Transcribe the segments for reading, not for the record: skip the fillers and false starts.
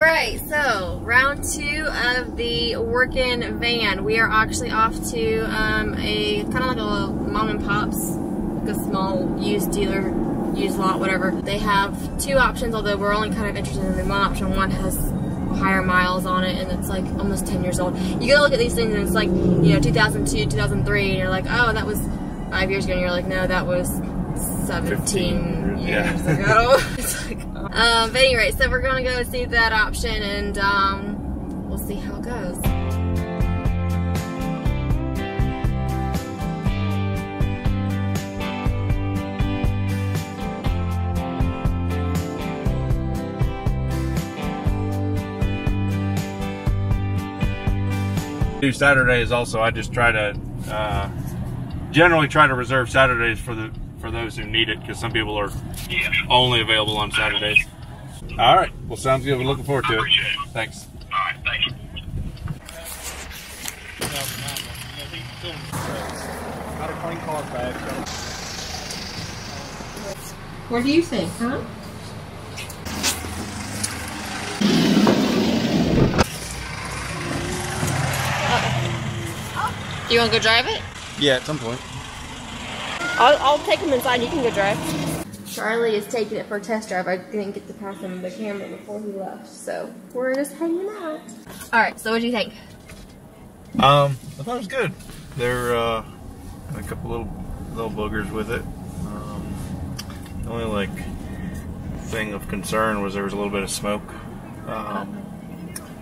Alright, so round 2 of the working van. We are actually off to a kind of like a mom and pops, like a small used dealer, used lot, whatever. They have 2 options, although we're only kind of interested in the one option. One has higher miles on it and it's like almost 10 years old. You gotta look at these things and it's like, you know, 2002, 2003, and you're like, oh, that was 5 years ago, and you're like, no, that was 17 years ago. It's like, oh. But anyway, so we're gonna go see that option and we'll see how it goes. Do Saturdays also. I just try to generally try to reserve Saturdays for those who need it, because some people are only available on Saturdays. All right, well, sounds good. We're looking forward to it. Thanks. All right, thank you. Got a clean car back. What do you think, huh? Do you want to go drive it? Yeah, at some point. I'll take him inside. You can go drive. Charlie is taking it for a test drive. I didn't get to pass him the camera before he left, so we're just hanging out. All right. So what do you think? I thought it was good. There a couple little boogers with it. The only like thing of concern was there was a little bit of smoke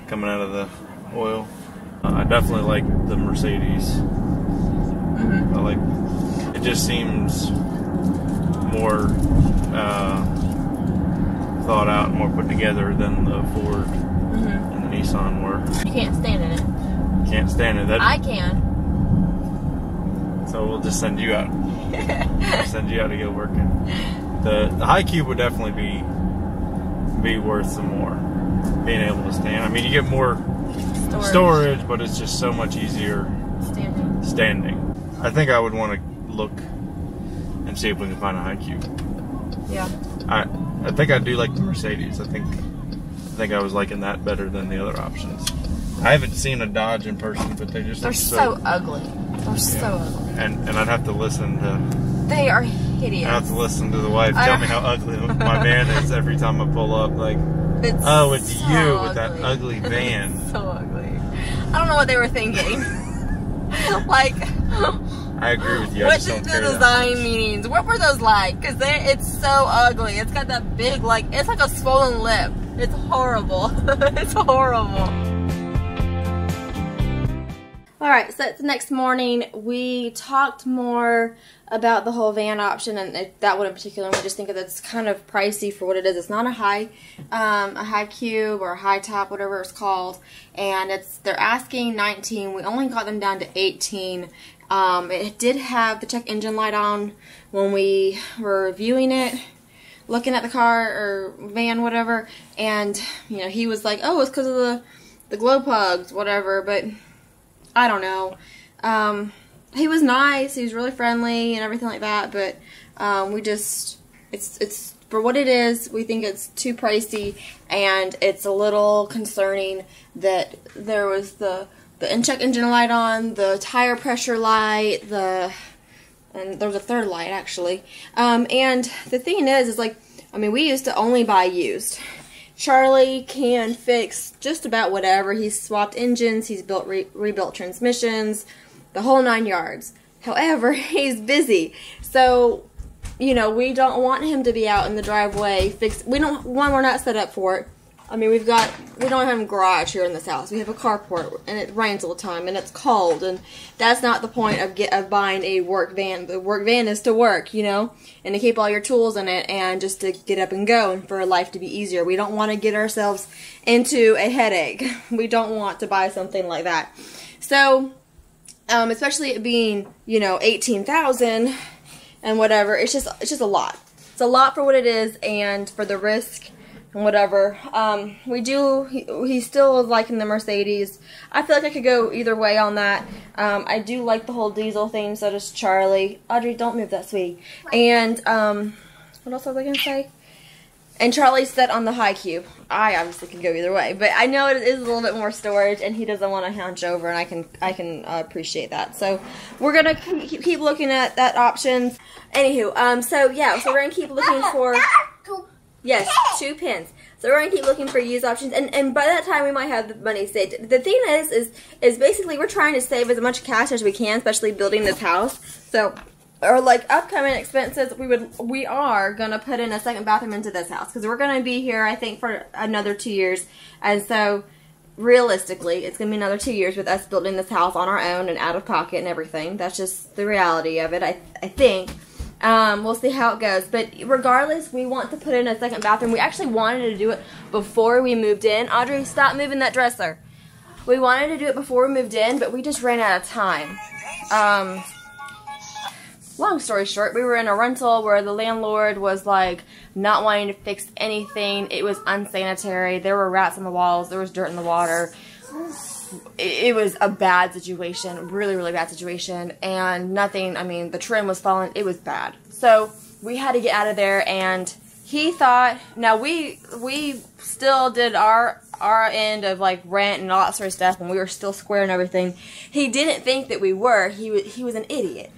coming out of the oil. I definitely like the Mercedes. I like it. Just seems more thought out, more put together than the Ford and the Nissan were. You can't stand in it. Can't stand it. I can. So we'll just send you out. Send you out to go working. The high cube would definitely be worth some more. Being able to stand. I mean, you get more storage, but it's just so much easier standing. I think I would want to look and see if we can find a high cube. Yeah. I think I do like the Mercedes. I think I was liking that better than the other options. I haven't seen a Dodge in person, but they're so ugly. They're so ugly. And I'd have to listen to. They are hideous. I have to listen to the wife tell me how ugly my van is every time I pull up. Like, oh, it's so you ugly. With that ugly van. It's so ugly. I don't know what they were thinking. Like, I agree with you. What did the design meanings? What were those like? Because it's so ugly. It's got that big, like, it's like a swollen lip. It's horrible. It's horrible. Alright, so it's the next morning. We talked more about the whole van option, and that one in particular. We just think that it's kind of pricey for what it is. It's not a high cube or a high top, whatever it's called, and they're asking 19. We only got them down to 18. It did have the check engine light on when we were reviewing it, looking at the car or van, whatever, and you know, he was like, "Oh, it's because of the glow plugs, whatever," but I don't know. He was nice. He was really friendly and everything like that. But we just, it's for what it is. We think it's too pricey, and it's a little concerning that there was the check engine light on, the tire pressure light, and there was a third light actually. And the thing is like, I mean, we used to only buy used. Charlie can fix just about whatever. He's swapped engines, he's rebuilt transmissions, the whole 9 yards. However, he's busy. So, you know, we don't want him to be out in the driveway we're not set up for it. I mean, we don't have a garage here in this house. We have a carport, and it rains all the time, and it's cold, and that's not the point of buying a work van. The work van is to work, you know, and to keep all your tools in it, and just to get up and go, and for life to be easier. We don't want to get ourselves into a headache. We don't want to buy something like that. So, especially it being, you know, $18,000 and whatever, it's just a lot. It's a lot for what it is, and for the risk and whatever. He still is liking the Mercedes. I feel like I could go either way on that. I do like the whole diesel thing, so does Charlie. Audrey, don't move that, sweetie. And, what else was I going to say? And Charlie's set on the high cube. I obviously can go either way, but I know it is a little bit more storage, and he doesn't want to hunch over, and I can appreciate that. So we're gonna keep looking at that options. Anywho, so yeah, so we're gonna keep looking for 2 pins. So we're gonna keep looking for used options, and by that time we might have the money saved. The thing is basically we're trying to save as much cash as we can, especially building this house. So. Or like upcoming expenses, we are gonna put in a second bathroom into this house because we're gonna be here, I think, for another 2 years, and so realistically, it's gonna be another 2 years with us building this house on our own and out of pocket and everything. That's just the reality of it. I think we'll see how it goes, but regardless, we want to put in a second bathroom. We actually wanted to do it before we moved in. Audrey, stop moving that dresser. We wanted to do it before we moved in, but we just ran out of time. Long story short, we were in a rental where the landlord was like not wanting to fix anything. It was unsanitary. There were rats on the walls. There was dirt in the water. It was a bad situation, really, really bad situation. And nothing, I mean, the trim was falling. It was bad. So we had to get out of there, and he thought, now we still did our end of like rent and all that sort of stuff, and we were still square and everything. He didn't think that we were. He was an idiot.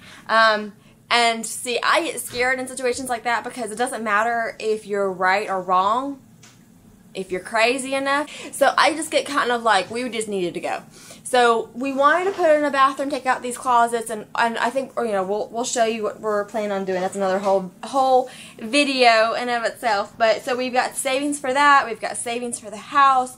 And see, I get scared in situations like that because it doesn't matter if you're right or wrong, if you're crazy enough. So I just get kind of like, we just needed to go. So we wanted to put in a bathroom, take out these closets, and I think, or, you know, we'll show you what we're planning on doing. That's another whole video in of itself. But so we've got savings for that. We've got savings for the house.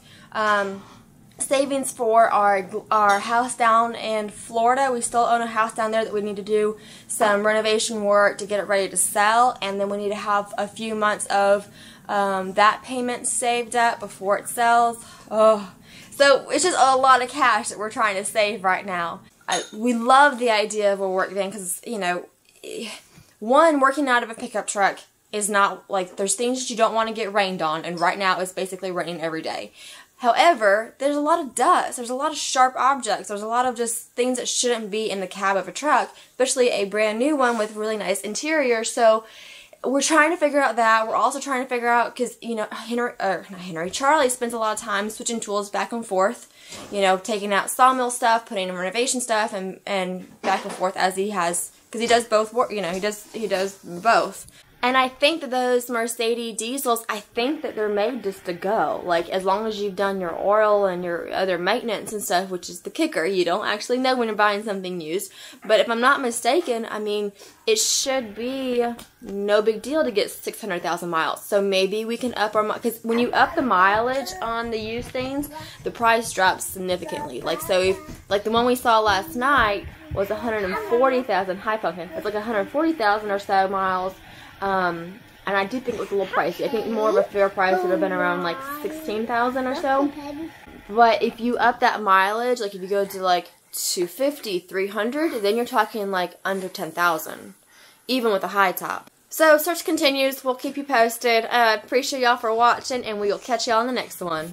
Savings for our house down in Florida. We still own a house down there that we need to do some renovation work to get it ready to sell, and then we need to have a few months of that payment saved up before it sells. Oh, so it's just a lot of cash that we're trying to save right now. We love the idea of a work van because, you know, one, working out of a pickup truck is not, like, there's things that you don't want to get rained on, and right now it's basically raining every day. However, there's a lot of dust, there's a lot of sharp objects, there's a lot of just things that shouldn't be in the cab of a truck, especially a brand new one with really nice interior. So we're trying to figure out that. We're also trying to figure out, because, you know, Charley spends a lot of time switching tools back and forth, you know, taking out sawmill stuff, putting in renovation stuff, and back and forth as he has, because he does both work, you know, he does both. And I think that those Mercedes diesels, I think that they're made just to go. Like, as long as you've done your oil and your other maintenance and stuff, which is the kicker, you don't actually know when you're buying something used. But if I'm not mistaken, I mean, it should be no big deal to get 600,000 miles. So maybe we can up our, because when you up the mileage on the used things, the price drops significantly. Like, so if, like the one we saw last night was 140,000, hi Pumpkin, it's like 140,000 or so miles. And I do think it was a little pricey. I think more of a fair price would have been around like 16,000 or so. But if you up that mileage, like if you go to like 250, 300, then you're talking like under 10,000, even with a high top. So search continues. We'll keep you posted. Appreciate y'all for watching, and we will catch y'all on the next one.